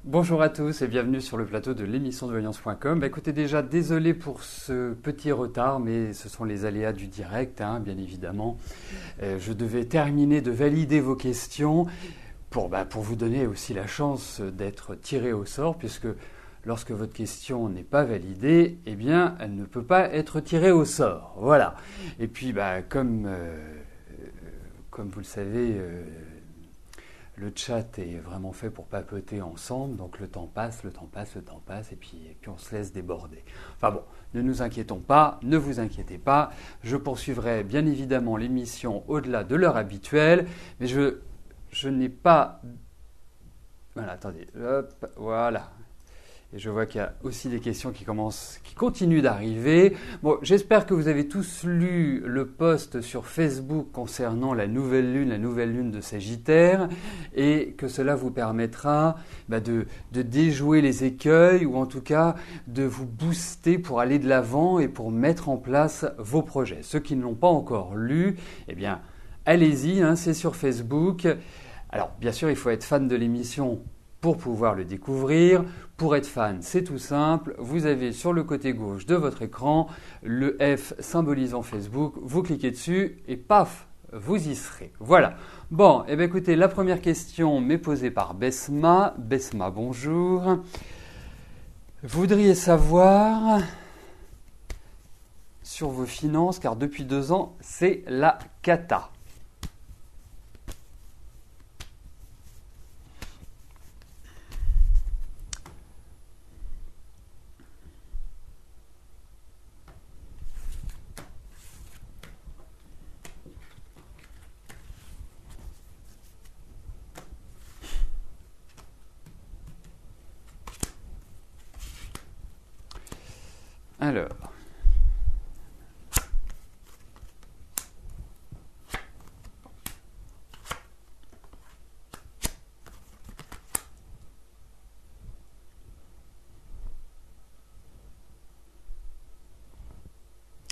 Bonjour à tous et bienvenue sur le plateau de l'émission de voyance.com. Écoutez, déjà, désolé pour ce petit retard, mais ce sont les aléas du direct, bien évidemment. Je devais terminer de valider vos questions pour vous donner aussi la chance d'être tiré au sort, puisque lorsque votre question n'est pas validée, eh bien, elle ne peut pas être tirée au sort. Voilà. Et puis, comme vous le savez, le chat est vraiment fait pour papoter ensemble, donc le temps passe, et puis on se laisse déborder. Enfin bon, ne nous inquiétons pas, ne vous inquiétez pas, je poursuivrai bien évidemment l'émission au-delà de l'heure habituelle, mais je n'ai pas... Voilà, attendez, hop, voilà. Et je vois qu'il y a aussi des questions qui continuent d'arriver. Bon, j'espère que vous avez tous lu le post sur Facebook concernant la nouvelle lune de Sagittaire, et que cela vous permettra de déjouer les écueils, ou en tout cas de vous booster pour aller de l'avant et pour mettre en place vos projets. Ceux qui ne l'ont pas encore lu, eh bien, allez-y, c'est sur Facebook. Alors, bien sûr, il faut être fan de l'émission pour pouvoir le découvrir. Pour être fan, c'est tout simple. Vous avez sur le côté gauche de votre écran le F symbolisant Facebook. Vous cliquez dessus et paf, vous y serez. Voilà. Bon, et bien écoutez, la première question m'est posée par Besma. Besma, bonjour. Voudriez savoir sur vos finances, car depuis 2 ans, c'est la cata.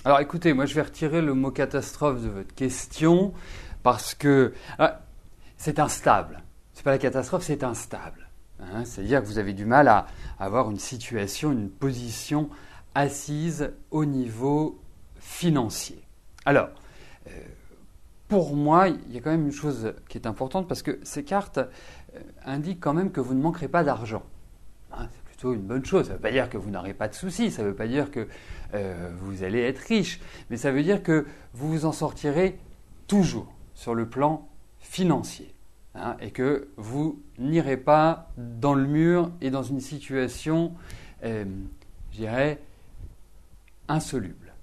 Alors écoutez, moi je vais retirer le mot catastrophe de votre question parce que c'est instable. C'est pas la catastrophe, c'est instable. C'est-à-dire que vous avez du mal à avoir une situation, une position assise au niveau financier. Alors, pour moi, il y a quand même une chose qui est importante parce que ces cartes indiquent quand même que vous ne manquerez pas d'argent. C'est plutôt une bonne chose. Ça ne veut pas dire que vous n'aurez pas de soucis, ça ne veut pas dire que vous allez être riche, mais ça veut dire que vous vous en sortirez toujours sur le plan financier, et que vous n'irez pas dans le mur et dans une situation, je dirais, insoluble.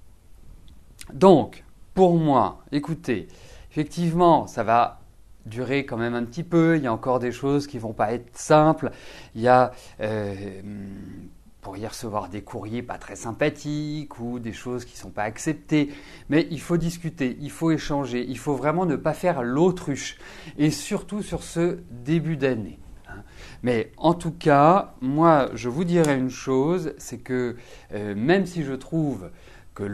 Donc, pour moi, écoutez, effectivement, ça va durer quand même un petit peu. Il y a encore des choses qui ne vont pas être simples. Il y a pour y recevoir des courriers pas très sympathiques ou des choses qui ne sont pas acceptées. Mais il faut discuter, il faut échanger, il faut vraiment ne pas faire l'autruche. Et surtout sur ce début d'année. Mais en tout cas, moi, je vous dirais une chose, c'est que même si je trouve que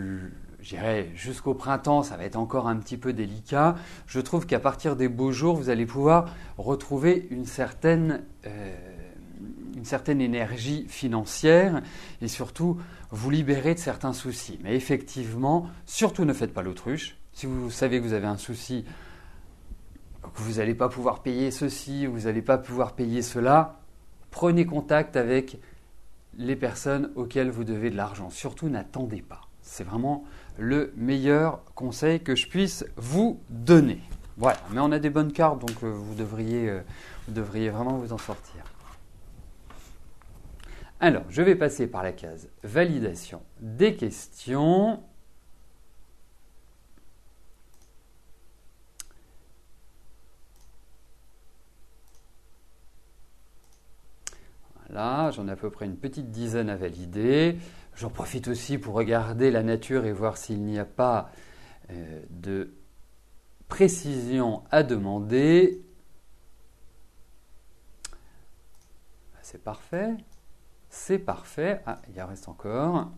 je dirais jusqu'au printemps, ça va être encore un petit peu délicat. Je trouve qu'à partir des beaux jours, vous allez pouvoir retrouver une certaine énergie financière et surtout vous libérer de certains soucis. Mais effectivement, surtout ne faites pas l'autruche. Si vous savez que vous avez un souci, que vous n'allez pas pouvoir payer ceci, vous n'allez pas pouvoir payer cela, prenez contact avec les personnes auxquelles vous devez de l'argent. Surtout, n'attendez pas. C'est vraiment le meilleur conseil que je puisse vous donner. Voilà, mais on a des bonnes cartes, donc vous devriez vraiment vous en sortir. Alors, je vais passer par la case validation des questions. Voilà, j'en ai à peu près une petite dizaine à valider. J'en profite aussi pour regarder la nature et voir s'il n'y a pas de précision à demander. C'est parfait. C'est parfait. Ah, il en reste encore.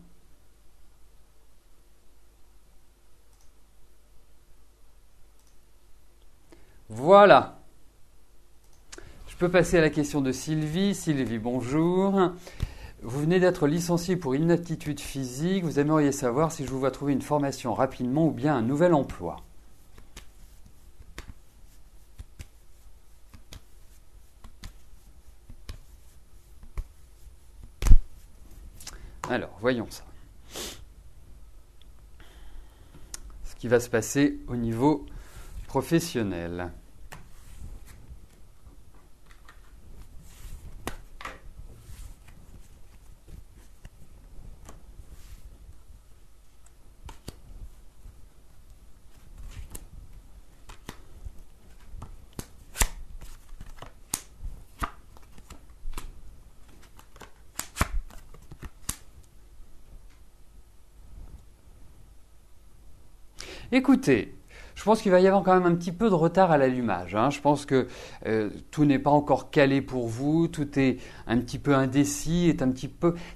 Voilà. Je Je peux passer à la question de Sylvie. Sylvie, bonjour. Vous venez d'être licencié pour inaptitude physique. Vous aimeriez savoir si je vous vois trouver une formation rapidement ou bien un nouvel emploi. Alors, voyons ça. Ce qui va se passer au niveau professionnel. Écoutez, je pense qu'il va y avoir quand même un petit peu de retard à l'allumage. Je pense que tout n'est pas encore calé pour vous, tout est un petit peu indécis,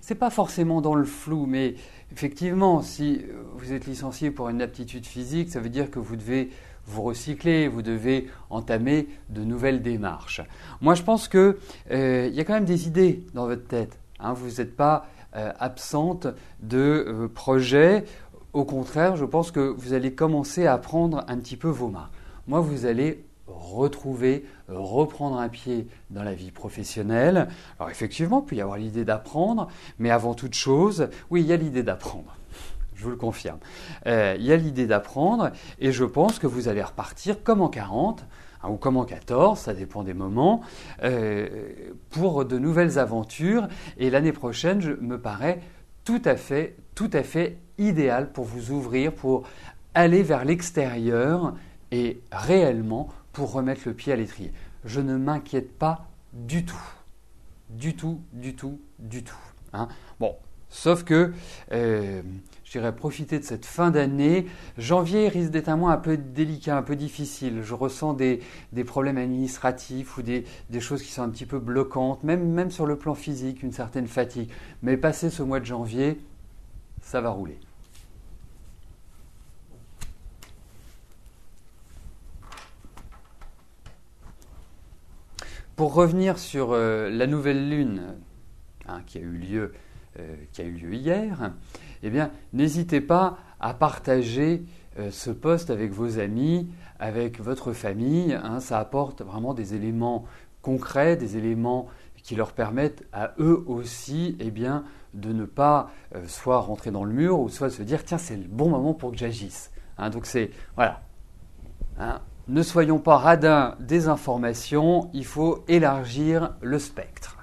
c'est pas forcément dans le flou, mais effectivement, si vous êtes licencié pour une aptitude physique, ça veut dire que vous devez vous recycler, vous devez entamer de nouvelles démarches. Moi, je pense que il y a quand même des idées dans votre tête. Vous n'êtes pas absente de projets. Au contraire, je pense que vous allez commencer à prendre un petit peu vos marques. Moi, vous allez reprendre un pied dans la vie professionnelle. Alors effectivement, il peut y avoir l'idée d'apprendre, mais avant toute chose, oui, il y a l'idée d'apprendre. Je vous le confirme. Il y a l'idée d'apprendre et je pense que vous allez repartir comme en 40 ou comme en 14, ça dépend des moments, pour de nouvelles aventures. Et l'année prochaine, me paraît tout à fait idéal pour vous ouvrir, pour aller vers l'extérieur et réellement pour remettre le pied à l'étrier. Je ne m'inquiète pas du tout. Du tout. Bon, sauf que je dirais profiter de cette fin d'année. Janvier risque d'être un mois un peu délicat, un peu difficile. Je ressens des problèmes administratifs ou des choses qui sont un petit peu bloquantes, même sur le plan physique, une certaine fatigue. Mais passé ce mois de janvier, ça va rouler. Pour revenir sur la nouvelle lune qui a eu lieu hier, eh bien, n'hésitez pas à partager ce post avec vos amis, avec votre famille. Ça apporte vraiment des éléments concrets, des éléments qui leur permettent à eux aussi de ne pas soit rentrer dans le mur ou soit se dire « tiens, c'est le bon moment pour que j'agisse ». Donc c'est, voilà. Ne soyons pas radins des informations, il faut élargir le spectre.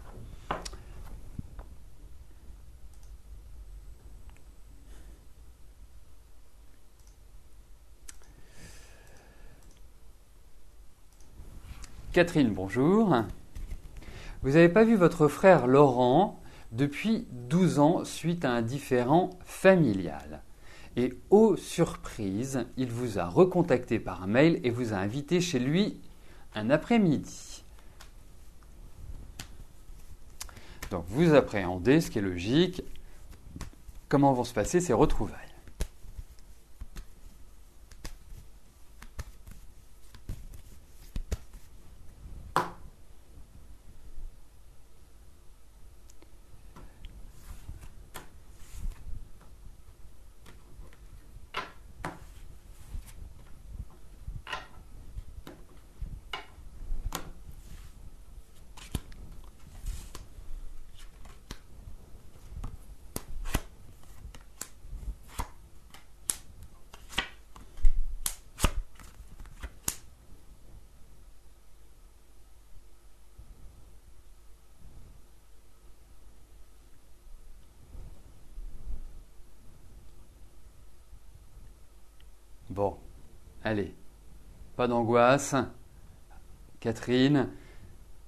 Catherine, bonjour. Vous n'avez pas vu votre frère Laurent depuis 12 ans suite à un différend familial. Et surprise, il vous a recontacté par mail et vous a invité chez lui un après-midi. Donc vous appréhendez, ce qui est logique, comment vont se passer ces retrouvailles. Bon, allez, pas d'angoisse. Catherine,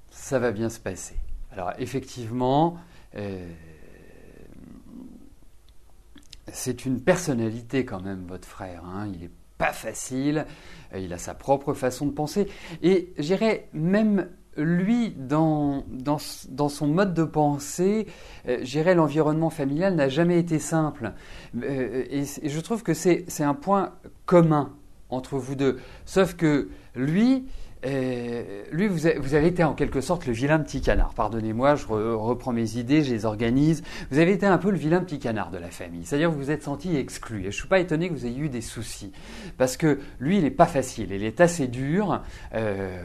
ça va bien se passer. Alors effectivement, c'est une personnalité quand même, votre frère. Il n'est pas facile, il a sa propre façon de penser. Et je dirais même lui, dans son mode de pensée, l'environnement familial n'a jamais été simple. Et je trouve que c'est un point commun entre vous deux. Sauf que lui, lui, vous avez été en quelque sorte le vilain petit canard. Pardonnez-moi, je reprends mes idées, je les organise. Vous avez été un peu le vilain petit canard de la famille. C'est-à-dire que vous vous êtes senti exclu. Et je ne suis pas étonné que vous ayez eu des soucis. Parce que lui, il n'est pas facile. Il est assez dur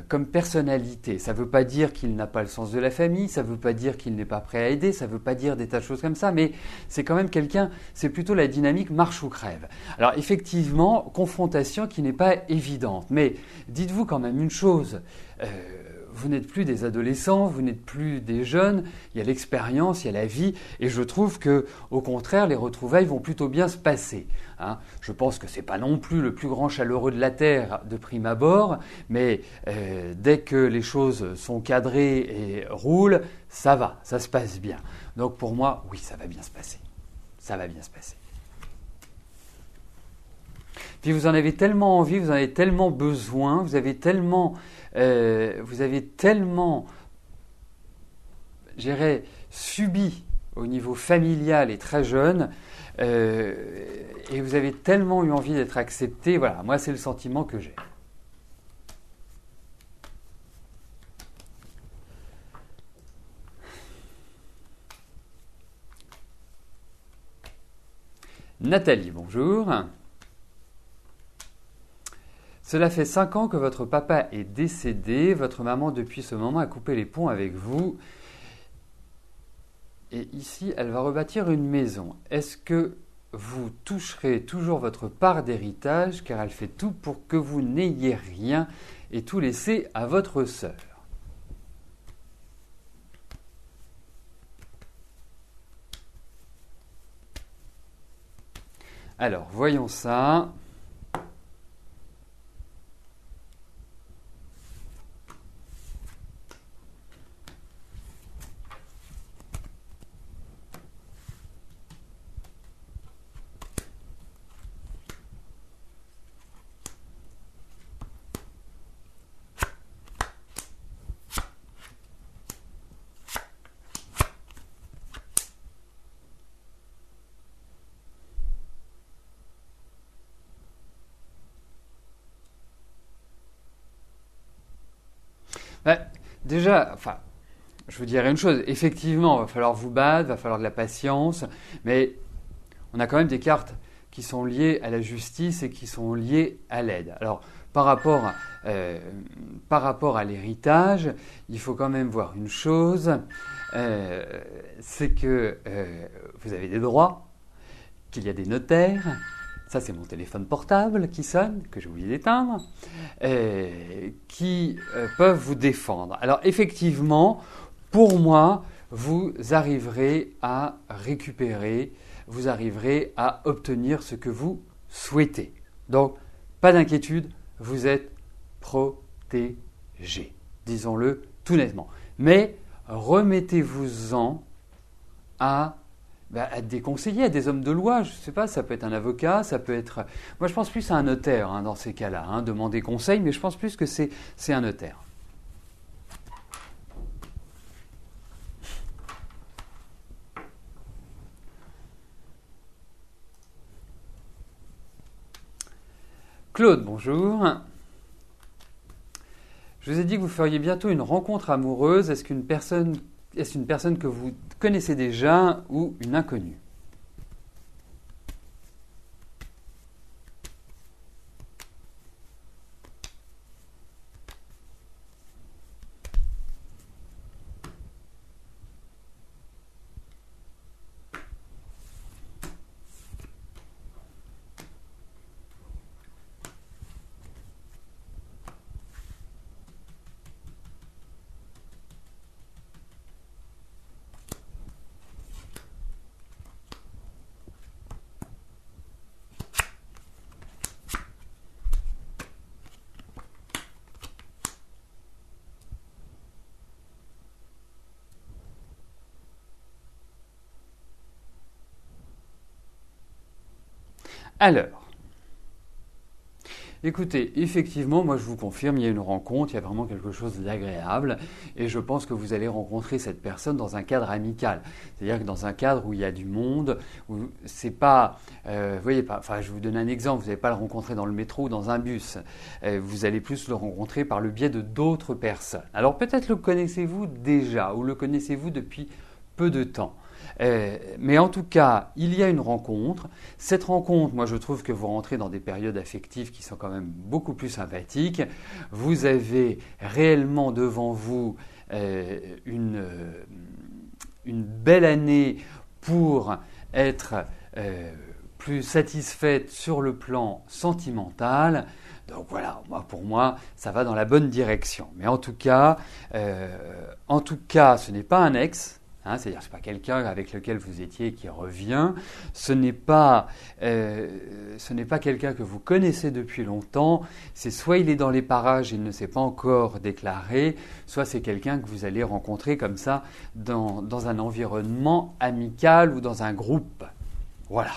comme personnalité. Ça ne veut pas dire qu'il n'a pas le sens de la famille. Ça ne veut pas dire qu'il n'est pas prêt à aider. Ça ne veut pas dire des tas de choses comme ça. Mais c'est quand même quelqu'un, c'est plutôt la dynamique marche ou crève. Alors effectivement, confrontation qui n'est pas évidente. Mais dites-vous quand même une chose. Vous n'êtes plus des adolescents, vous n'êtes plus des jeunes, il y a l'expérience, il y a la vie, et je trouve que, au contraire, les retrouvailles vont plutôt bien se passer. Hein. Je pense que c'est pas non plus le plus grand chaleureux de la Terre de prime abord, mais dès que les choses sont cadrées et roulent, ça va, ça se passe bien. Donc pour moi, oui, ça va bien se passer. Ça va bien se passer. Puis vous en avez tellement envie, vous en avez tellement besoin, vous avez tellement, j'irais, subi au niveau familial et très jeune, et vous avez tellement eu envie d'être accepté. Voilà, moi c'est le sentiment que j'ai. Nathalie, bonjour. Cela fait 5 ans que votre papa est décédé. Votre maman, depuis ce moment, a coupé les ponts avec vous. Et ici, elle va rebâtir une maison. Est-ce que vous toucherez toujours votre part d'héritage, car elle fait tout pour que vous n'ayez rien et tout laisser à votre sœur? Alors, voyons ça. Ben, déjà, enfin, je vous dirais une chose. Effectivement, il va falloir vous battre, il va falloir de la patience, mais on a quand même des cartes qui sont liées à la justice et qui sont liées à l'aide. Alors, par rapport à l'héritage, il faut quand même voir une chose, c'est que vous avez des droits, qu'il y a des notaires. Ça, c'est mon téléphone portable qui sonne, que j'ai oublié d'éteindre, qui peuvent vous défendre. Alors, effectivement, pour moi, vous arriverez à récupérer, vous arriverez à obtenir ce que vous souhaitez. Donc, pas d'inquiétude, vous êtes protégé. Disons-le tout nettement. Mais remettez-vous-en à des conseillers, à des hommes de loi, je ne sais pas, ça peut être un avocat, ça peut être... Moi, je pense plus à un notaire dans ces cas-là, demander conseil, mais je pense plus que c'est un notaire. Claude, bonjour. Je vous ai dit que vous feriez bientôt une rencontre amoureuse. Est-ce une personne que vous connaissez déjà ou une inconnue? Alors, Écoutez, effectivement, moi je vous confirme, il y a une rencontre, il y a vraiment quelque chose d'agréable et je pense que vous allez rencontrer cette personne dans un cadre amical. C'est-à-dire que dans un cadre où il y a du monde, où c'est pas, vous voyez pas, enfin je vais vous donne un exemple, vous n'allez pas le rencontrer dans le métro ou dans un bus, vous allez plus le rencontrer par le biais de d'autres personnes. Alors peut-être le connaissez-vous déjà ou le connaissez-vous depuis peu de temps. Mais en tout cas, il y a une rencontre. Cette rencontre, moi je trouve que vous rentrez dans des périodes affectives qui sont quand même beaucoup plus sympathiques. Vous avez réellement devant vous une belle année pour être plus satisfaite sur le plan sentimental. Donc voilà, pour moi, ça va dans la bonne direction. Mais en tout cas, ce n'est pas un ex. C'est-à-dire que ce n'est pas quelqu'un avec lequel vous étiez qui revient, ce n'est pas quelqu'un que vous connaissez depuis longtemps, c'est soit il est dans les parages et il ne s'est pas encore déclaré, soit c'est quelqu'un que vous allez rencontrer comme ça dans un environnement amical ou dans un groupe. Voilà.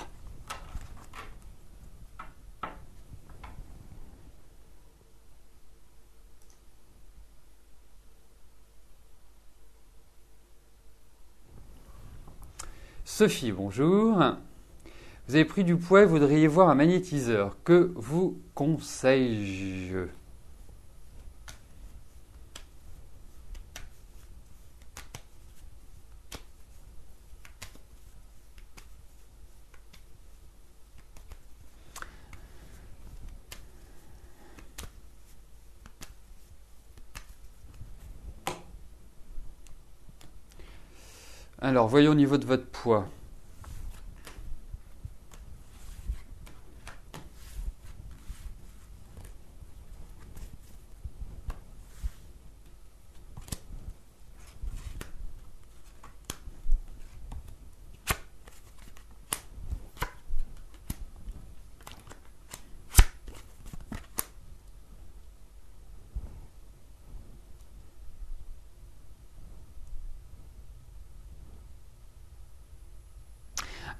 Sophie, bonjour. Vous avez pris du poids et voudriez voir un magnétiseur. Que vous conseille-je ? Alors, voyons au niveau de votre poids.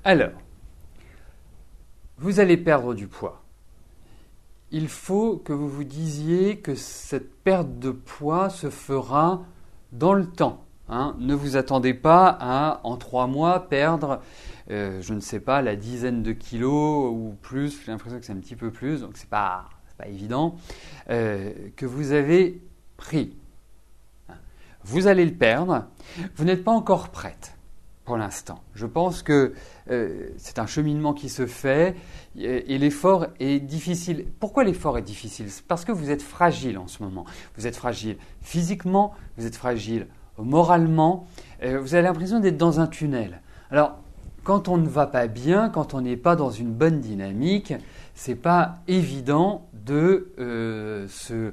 Alors, vous allez perdre du poids. Il faut que vous vous disiez que cette perte de poids se fera dans le temps. Ne vous attendez pas à, en 3 mois, perdre, je ne sais pas, la dizaine de kilos ou plus. J'ai l'impression que c'est un petit peu plus, donc c'est pas évident, que vous avez pris. Vous allez le perdre. Vous n'êtes pas encore prête. Pour l'instant. Je pense que c'est un cheminement qui se fait et l'effort est difficile. Pourquoi l'effort est difficile ? C'est parce que vous êtes fragile en ce moment. Vous êtes fragile physiquement, vous êtes fragile moralement, vous avez l'impression d'être dans un tunnel. Alors, quand on ne va pas bien, quand on n'est pas dans une bonne dynamique, c'est pas évident de se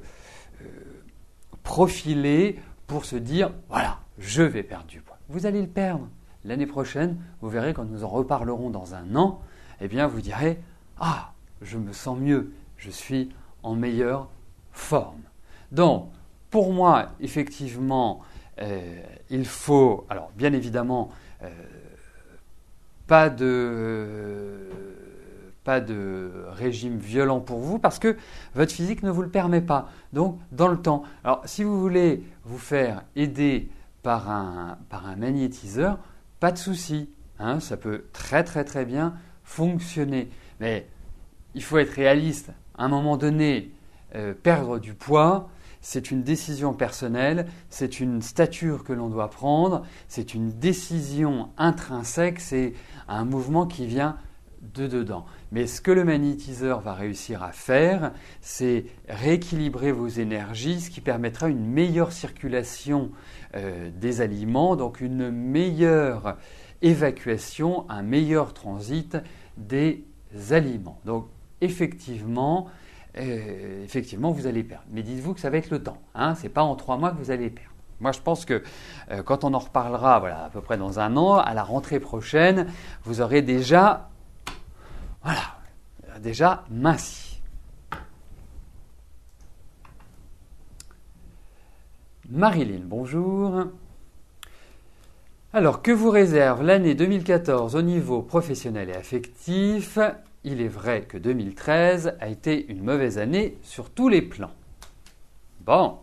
profiler pour se dire « voilà, je vais perdre du poids ». Vous allez le perdre. L'année prochaine, vous verrez, quand nous en reparlerons dans un an, eh bien, vous direz « ah, je me sens mieux, je suis en meilleure forme ». Donc, pour moi, effectivement, il faut, alors bien évidemment, pas de régime violent pour vous parce que votre physique ne vous le permet pas. Donc, dans le temps. Alors, si vous voulez vous faire aider par un magnétiseur, pas de souci, ça peut très très très bien fonctionner. Mais il faut être réaliste. À un moment donné, perdre du poids, c'est une décision personnelle, c'est une stature que l'on doit prendre, c'est une décision intrinsèque, c'est un mouvement qui vient de dedans. Mais ce que le magnétiseur va réussir à faire, c'est rééquilibrer vos énergies, ce qui permettra une meilleure circulation des aliments, donc une meilleure évacuation, un meilleur transit des aliments. Donc effectivement, vous allez perdre. Mais dites-vous que ça va être le temps. Ce n'est pas en 3 mois que vous allez perdre. Moi, je pense que quand on en reparlera à peu près dans un an, à la rentrée prochaine, vous aurez déjà minci. Marilyn, bonjour. Alors, que vous réserve l'année 2014 au niveau professionnel et affectif ? il est vrai que 2013 a été une mauvaise année sur tous les plans. Bon.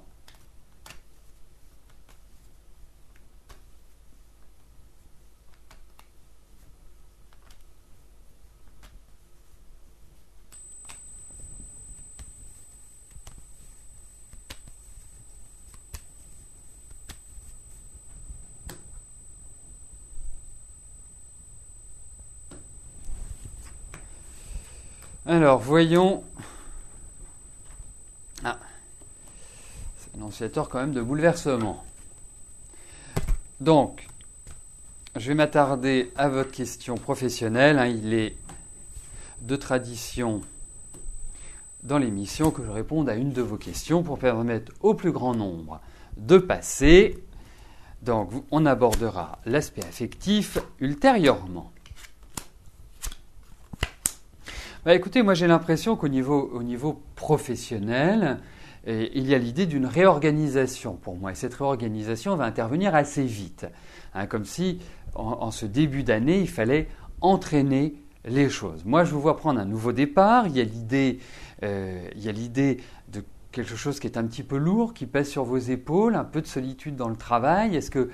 Alors, voyons. Ah, c'est annonciateur quand même de bouleversement. Donc, je vais m'attarder à votre question professionnelle. Il est de tradition dans l'émission que je réponde à une de vos questions pour permettre au plus grand nombre de passer. Donc, on abordera l'aspect affectif ultérieurement. Écoutez, moi j'ai l'impression qu'au niveau professionnel, il y a l'idée d'une réorganisation pour moi. Et cette réorganisation va intervenir assez vite. Comme si, en ce début d'année, il fallait entraîner les choses. Moi, je vous vois prendre un nouveau départ. Il y a l'idée de quelque chose qui est un petit peu lourd, qui pèse sur vos épaules, un peu de solitude dans le travail. Est-ce que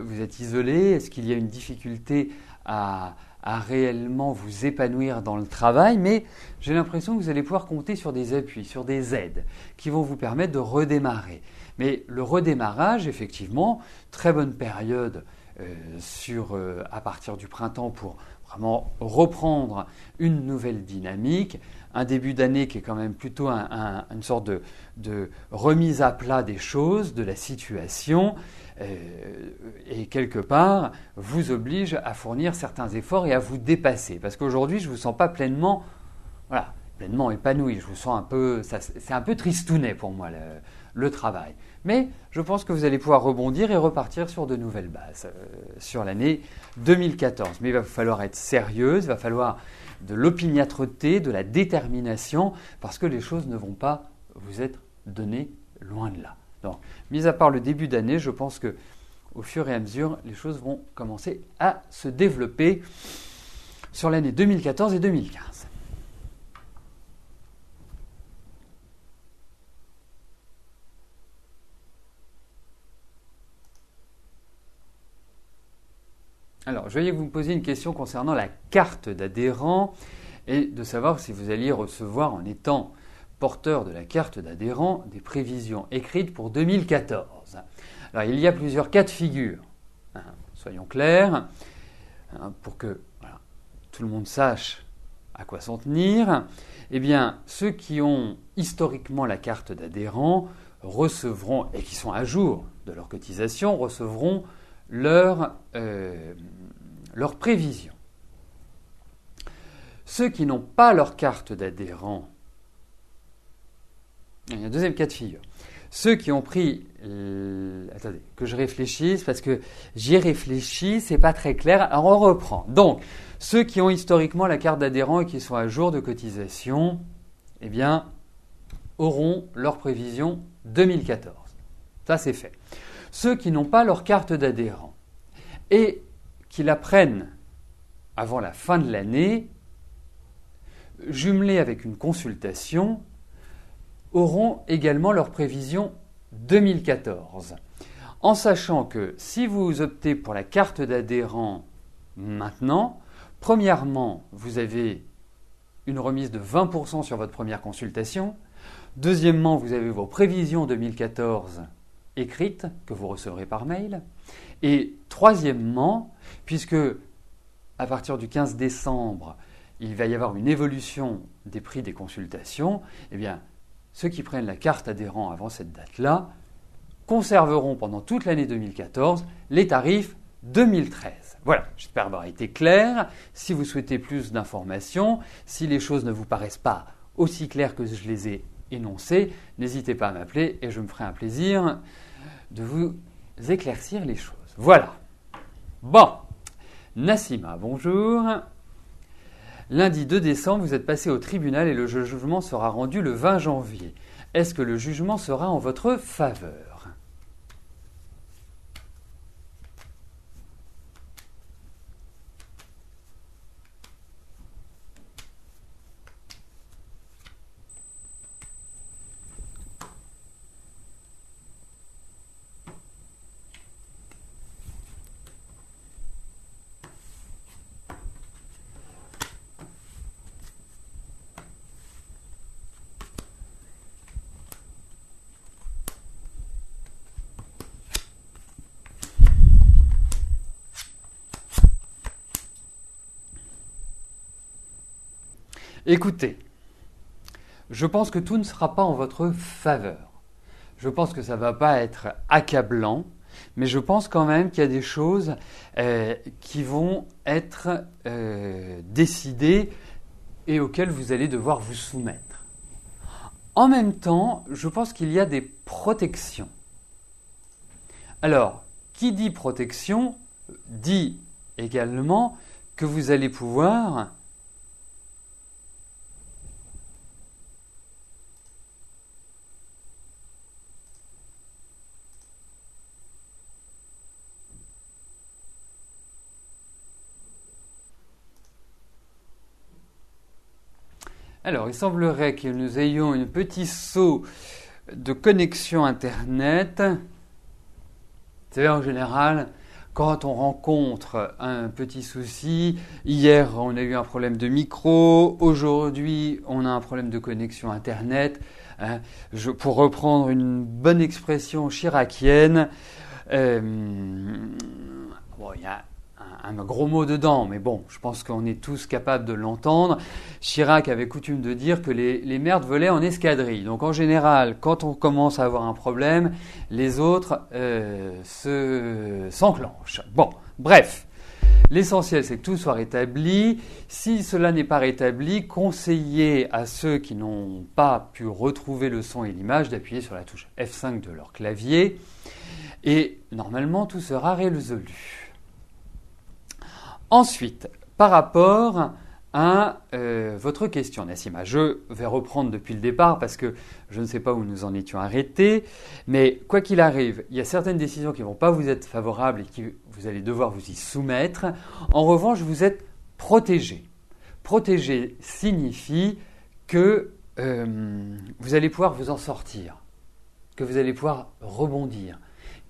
vous êtes isolé? Est-ce qu'il y a une difficulté à réellement vous épanouir dans le travail? Mais j'ai l'impression que vous allez pouvoir compter sur des appuis, sur des aides qui vont vous permettre de redémarrer. Mais le redémarrage, effectivement, très bonne période à partir du printemps pour vraiment reprendre une nouvelle dynamique. Un début d'année qui est quand même plutôt une sorte de remise à plat des choses, de la situation, et quelque part vous oblige à fournir certains efforts et à vous dépasser. Parce qu'aujourd'hui, je ne vous sens pas pleinement épanoui. Je vous sens c'est un peu tristounet pour moi le travail. Mais je pense que vous allez pouvoir rebondir et repartir sur de nouvelles bases sur l'année 2014. Mais il va falloir être sérieuse, il va falloir de l'opiniâtreté, de la détermination, parce que les choses ne vont pas vous être données loin de là. Donc, mis à part le début d'année, je pense que au fur et à mesure, les choses vont commencer à se développer sur l'année 2014 et 2015. Alors, je voyais que vous me posiez une question concernant la carte d'adhérent et de savoir si vous alliez recevoir, en étant porteur de la carte d'adhérent, des prévisions écrites pour 2014. Alors, il y a plusieurs cas de figure. Soyons clairs, pour que tout le monde sache à quoi s'en tenir. Eh bien, ceux qui ont historiquement la carte d'adhérent recevront, et qui sont à jour de leur cotisation, recevront leurs prévisions. Ceux qui n'ont pas leur carte d'adhérent, il y a un deuxième cas de figure. Ceux qui ont pris... attendez, que je réfléchisse, parce que j'y réfléchis, c'est pas très clair. Alors on reprend. Donc, ceux qui ont historiquement la carte d'adhérent et qui sont à jour de cotisation, eh bien, auront leur prévision 2014. Ça, c'est fait. Ceux qui n'ont pas leur carte d'adhérent et qui la prennent avant la fin de l'année, jumelée avec une consultation, auront également leur prévision 2014. En sachant que si vous optez pour la carte d'adhérent maintenant, premièrement, vous avez une remise de 20% sur votre première consultation. Deuxièmement, vous avez vos prévisions 2014 écrites que vous recevrez par mail. Et troisièmement, puisque à partir du 15 décembre, il va y avoir une évolution des prix des consultations, eh bien, ceux qui prennent la carte adhérent avant cette date-là conserveront pendant toute l'année 2014 les tarifs 2013. Voilà, j'espère avoir été clair. Si vous souhaitez plus d'informations, si les choses ne vous paraissent pas aussi claires que je les ai énoncées, n'hésitez pas à m'appeler et je me ferai un plaisir de vous éclaircir les choses. Voilà. Bon, Nassima, bonjour. Lundi 2 décembre, vous êtes passé au tribunal et le jugement sera rendu le 20 janvier. Est-ce que le jugement sera en votre faveur ? Écoutez, je pense que tout ne sera pas en votre faveur. Je pense que ça ne va pas être accablant, mais je pense quand même qu'il y a des choses qui vont être décidées et auxquelles vous allez devoir vous soumettre. En même temps, je pense qu'il y a des protections. Alors, qui dit protection dit également que vous allez pouvoir Alors, il semblerait que nous ayons un petit saut de connexion Internet. Vous savez, en général, quand on rencontre un petit souci, hier on a eu un problème de micro, aujourd'hui on a un problème de connexion Internet. Pour reprendre une bonne expression chiracienne, il y a un gros mot dedans, mais bon, je pense qu'on est tous capables de l'entendre. Chirac avait coutume de dire que les merdes volaient en escadrille. Donc en général, quand on commence à avoir un problème, les autres s'enclenchent. Bon, bref. L'essentiel, c'est que tout soit rétabli. Si cela n'est pas rétabli, conseillez à ceux qui n'ont pas pu retrouver le son et l'image d'appuyer sur la touche F5 de leur clavier. Et normalement, tout sera résolu. Ensuite, par rapport à votre question, Nassima, je vais reprendre depuis le départ parce que je ne sais pas où nous en étions arrêtés, mais quoi qu'il arrive, il y a certaines décisions qui ne vont pas vous être favorables et que vous allez devoir vous y soumettre. En revanche, vous êtes protégé. Protégé signifie que vous allez pouvoir vous en sortir, que vous allez pouvoir rebondir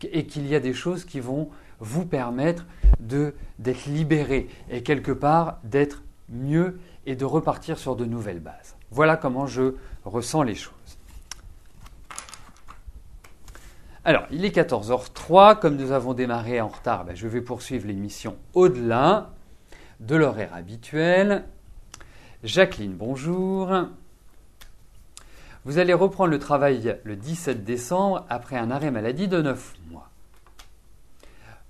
et qu'il y a des choses qui vont vous permettre d'être libéré et quelque part d'être mieux et de repartir sur de nouvelles bases. Voilà comment je ressens les choses. Alors, il est 14h03. Comme nous avons démarré en retard, je vais poursuivre l'émission au-delà de l'horaire habituel. Jacqueline, bonjour. Vous allez reprendre le travail le 17 décembre après un arrêt maladie de 9 mois.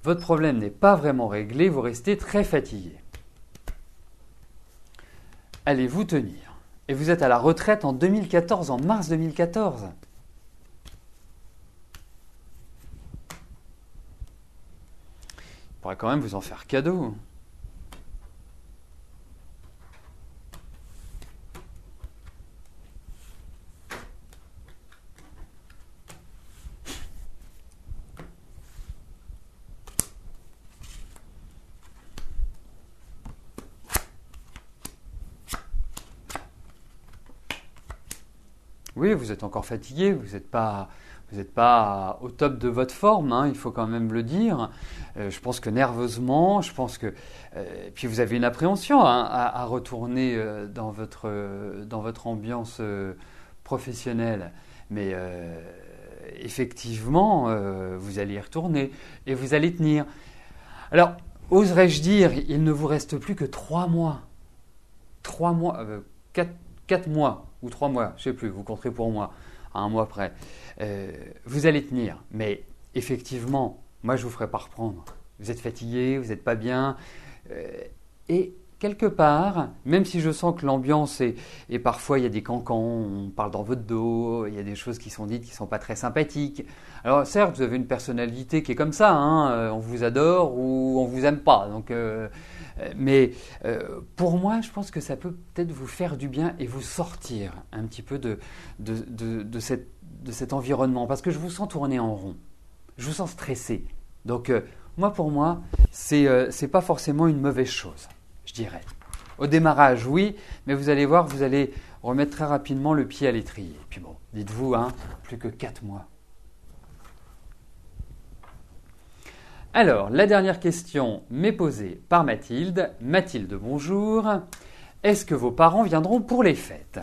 Votre problème n'est pas vraiment réglé, vous restez très fatigué. Allez-vous tenir? Et vous êtes à la retraite en 2014, en mars 2014. Il pourrait quand même vous en faire cadeau. Oui, vous êtes encore fatigué, vous n'êtes pas au top de votre forme, hein, il faut quand même le dire. Je pense que nerveusement, puis vous avez une appréhension à retourner dans votre ambiance professionnelle. Mais effectivement, vous allez y retourner et vous allez tenir. Alors, oserais-je dire, il ne vous reste plus que 3 mois. 3 mois, 4 mois ou 3 mois, je ne sais plus, vous compterez pour moi, à 1 mois près. Vous allez tenir, mais effectivement, moi je ne vous ferai pas reprendre. Vous êtes fatigué, vous n'êtes pas bien. Et quelque part, même si je sens que l'ambiance et parfois il y a des cancans, on parle dans votre dos, il y a des choses qui sont dites qui ne sont pas très sympathiques. Alors certes, vous avez une personnalité qui est comme ça, hein, on vous adore ou on ne vous aime pas. Donc, mais pour moi, je pense que ça peut peut-être vous faire du bien et vous sortir un petit peu de cet environnement. Parce que je vous sens tourner en rond. Je vous sens stressé. Donc, pour moi, c'est pas forcément une mauvaise chose, je dirais. Au démarrage, oui, mais vous allez voir, vous allez remettre très rapidement le pied à l'étrier. Et puis bon, dites-vous, plus que 4 mois. Alors, la dernière question m'est posée par Mathilde. Mathilde, bonjour. Est-ce que vos parents viendront pour les fêtes ?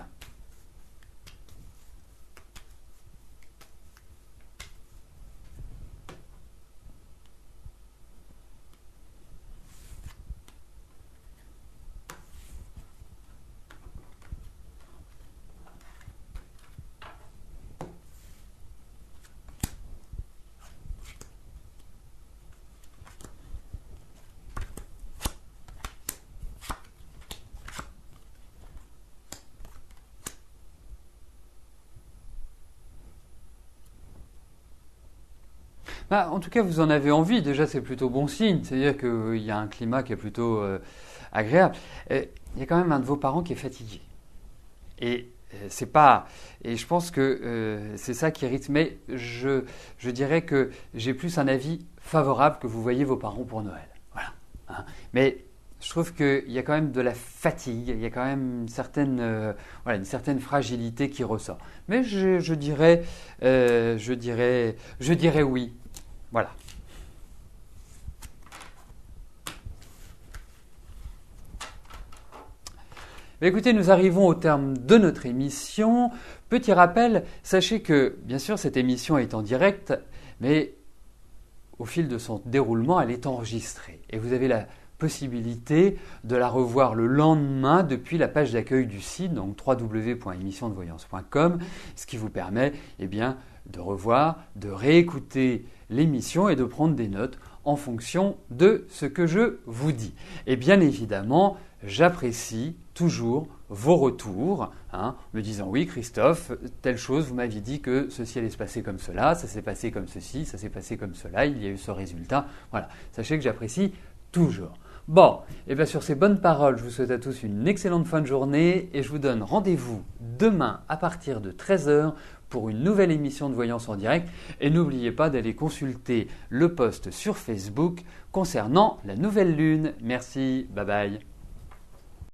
En tout cas, vous en avez envie. Déjà, c'est plutôt bon signe. C'est-à-dire qu'il y a un climat qui est plutôt agréable. Il y a quand même un de vos parents qui est fatigué. Et c'est pas. Et je pense que c'est ça qui irrite. Mais je dirais que j'ai plus un avis favorable que vous voyez vos parents pour Noël. Voilà. Hein. Mais je trouve qu'il y a quand même de la fatigue. Il y a quand même une certaine fragilité qui ressort. Mais je dirais oui. Voilà. Écoutez, nous arrivons au terme de notre émission. Petit rappel, sachez que, bien sûr, cette émission est en direct, mais au fil de son déroulement, elle est enregistrée. Et vous avez la possibilité de la revoir le lendemain depuis la page d'accueil du site, donc www.émissiondevoyance.com, ce qui vous permet de revoir, de réécouter l'émission et de prendre des notes en fonction de ce que je vous dis. Et bien évidemment, j'apprécie toujours vos retours, me disant oui Christophe, telle chose, vous m'aviez dit que ceci allait se passer comme cela, ça s'est passé comme ceci, ça s'est passé comme cela, il y a eu ce résultat. Voilà, sachez que j'apprécie toujours. Bon, et bien sur ces bonnes paroles, je vous souhaite à tous une excellente fin de journée et je vous donne rendez-vous demain à partir de 13h pour une nouvelle émission de Voyance en direct. Et n'oubliez pas d'aller consulter le post sur Facebook concernant la nouvelle lune. Merci, bye bye.